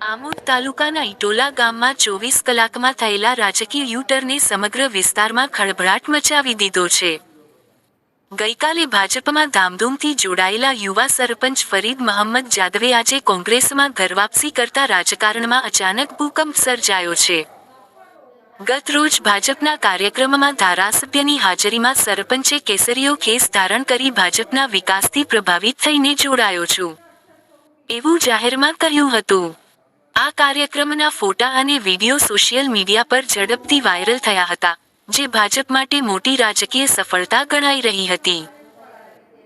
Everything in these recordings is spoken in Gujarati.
આમોદ તાલુકાના ઇટોલા ગામમાં 24 કલાકમાં થયેલા રાજકીય યુ-ટર્ને સમગ્ર વિસ્તારમાં ખળભળાટ મચાવી દીધો છે. ગઈકાલે ભાજપમાં ધામધૂમથી જોડાયેલા યુવા સરપંચ ફરીદ મહંમદ જાદવે આજે કોંગ્રેસમાં ઘરવાપસી કરતા રાજકારણમાં અચાનક ભૂકંપ સર્જાયો છે. ગત રોજ ભાજપના કાર્યક્રમમાં ધારાસભ્યની હાજરીમાં સરપંચે કેસરીયો ખેસ ધારણ કરી ભાજપના વિકાસથી પ્રભાવિત થઈને જોડાયો છું એવું જાહેરમાં કહ્યું હતું. આ કાર્યક્રમના ફોટા અને વિડીયો સોશિયલ મીડિયા પર ઝડપથી વાયરલ થયા હતા, જે ભાજપ માટે મોટી રાજકીય સફળતા ગણાઈ રહી હતી.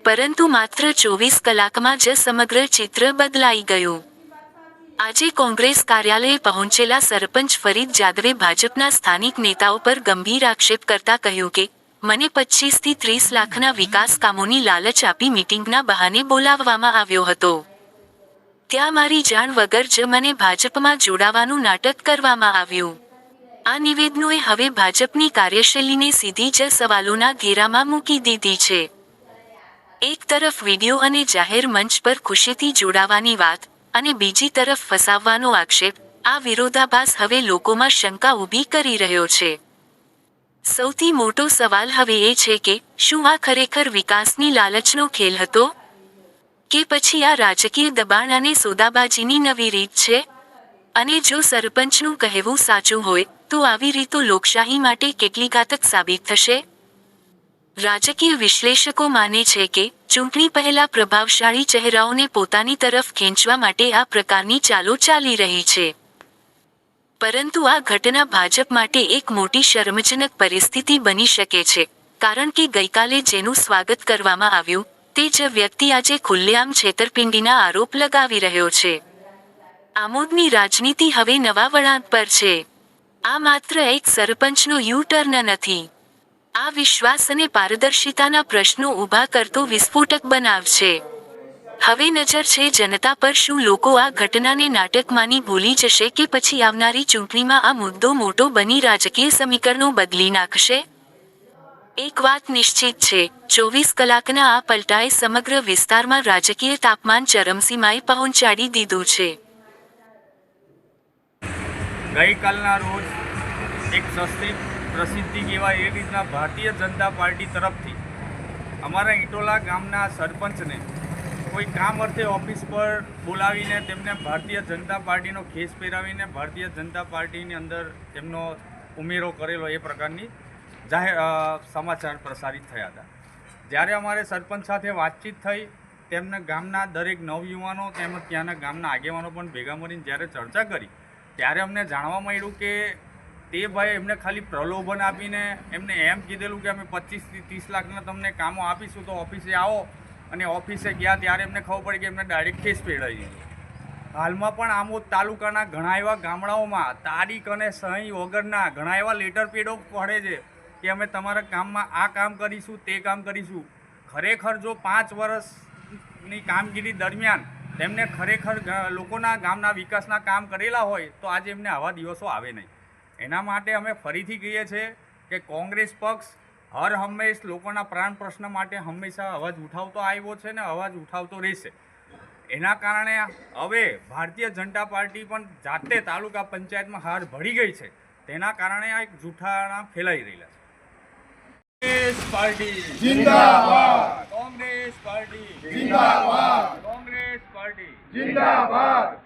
પરંતુ માત્ર 24 કલાકમાં જ સમગ્ર ચિત્ર બદલાઈ ગયું. આજે કોંગ્રેસ કાર્યાલયે પહોંચેલા સરપંચ ફરીદ જાદવે ભાજપના સ્થાનિક નેતાઓ પર ગંભીર આક્ષેપ કરતા કહ્યું કે, મને 25 થી 30 લાખના વિકાસ કામોની લાલચ આપી મીટિંગના બહાને બોલાવવામાં આવ્યો હતો. ત્યાં મારી જાણ વગર જ મને ભાજપમાં જોડાવાનું નાટક કરવામાં આવ્યું. આ નિવેદનોએ હવે ભાજપની કાર્યશૈલીને સીધી જ સવાલોના ઘેરામાં મૂકી દીધી છે. એક તરફ વિડીયો અને જાહેર મંચ પર ખુશીથી જોડાવાની વાત, અને બીજી તરફ ફસાવવાનો આક્ષેપ, આ વિરોધાભાસ હવે લોકોમાં શંકા ઊભી કરી રહ્યો છે. સૌથી મોટો સવાલ હવે એ છે કે, શું આ ખરેખર વિકાસની લાલચનો ખેલ હતો? કે પછી આ રાજકીય દબાણ અને સોદાબાજીની નવી રીત છે? અને જો સરપંચનું કહેવું સાચું હોય, તો આવી રીતો લોકશાહી માટે કેટલી ઘાતક સાબિત થશે? રાજકીય વિશ્લેષકો માને છે કે, ચૂંટણી પહેલા પ્રભાવશાળી ચહેરાઓને પોતાની તરફ ખેંચવા માટે આ પ્રકારની ચાલો ચાલી રહી છે. પરંતુ આ ઘટના ભાજપ માટે એક મોટી શરમજનક પરિસ્થિતિ બની શકે છે, કારણ કે ગઈકાલે જેનું સ્વાગત કરવામાં આવ્યું, તે જ વ્યક્તિ આજે ખુલ્લેઆમ છેતરપિંડીના આરોપ લગાવી રહ્યો છે. આમોદની રાજનીતિ હવે નવા વળાંક પર છે. આ માત્ર એક સરપંચનો યુ-ટર્ન નથી. આ વિશ્વાસ અને પારદર્શિતાના પ્રશ્નો ઊભા કરતો વિસ્ફોટક બનાવ છે. હવે નજર છે જનતા પર, શું લોકો આ ઘટનાને નાટક માની ભૂલી જશે કે પછી આવનારી ચૂંટણીમાં આ મુદ્દો મોટો બની રાજકીય સમીકરણો બદલી નાખશે? એક વાત નિશ્ચિત છે, 24 કલાકના આ પલટાએ સમગ્ર વિસ્તારમાં રાજકીય તાપમાન ચરમસીમાએ પહોંચાડી દીધું છે. ગઈકાલના રોજ એક સસ્તી પ્રસિદ્ધિ કહેવાય એ રીતના ભારતીય જનતા પાર્ટી તરફથી અમારા ઇટોલા ગામના સરપંચને કોઈ કામ અર્થે ઓફિસ પર બોલાવીને તેમને ભારતીય જનતા પાર્ટીનો ખેસ પહેરાવીને ભારતીય જનતા પાર્ટીની અંદર તેમનો ઉમેરો કરેલો એ પ્રકારની સમાચાર પ્રસારિત થયા હતા. જ્યારે અમારે સરપંચ સાથે વાતચીત થઈ, તેમને ગામના દરેક નવયુવાનો તેમજ ત્યાંના ગામના આગેવાનો પણ ભેગા મળીને જ્યારે ચર્ચા કરી, ત્યારે અમને જાણવા મળ્યું કે તે ભાઈ એમને ખાલી પ્રલોભન આપીને એમને એમ કીધેલું કે અમે 25 થી 30 લાખના તમને કામો આપીશું, તો ઓફિસે આવો. અને ઓફિસે ગયા ત્યારે એમને ખબર પડી કે એમને ડાયરેક્ટ કેસ પેડાઈ દીધો. હાલમાં પણ આમોદ તાલુકાના ઘણા એવા ગામડાઓમાં તારીખ અને સહી વગરના ઘણા એવા લેટર પેડો પડે છે કે અમે તમારા કામમાં આ કામ કરીશું, તે કામ કરીશું. ખરેખર જો 5 વર્ષની કામગીરી દરમિયાન તેમને ખરેખર લોકોના ગામના વિકાસના કામ કરેલા હોય, તો આજે એમને આવા દિવસો આવે નહીં. એના માટે અમે ફરીથી કહીએ છીએ કે કોંગ્રેસ પક્ષ હર હંમેશ લોકોના પ્રાણ પ્રશ્ન માટે હંમેશા અવાજ ઉઠાવતો આવ્યો છે ને અવાજ ઉઠાવતો રહેશે. એના કારણે હવે ભારતીય જનતા પાર્ટી પણ જાતે તાલુકા પંચાયતમાં હાર ભળી ગઈ છે. તેના કારણે આ એક જૂઠાણા ફેલાઈ રહેલા છે. કોંગ્રેસ પાર્ટી જિંદાબાદ, કોંગ્રેસ પાર્ટી જિંદાબાદ, કોંગ્રેસ પાર્ટી જિંદાબાદ.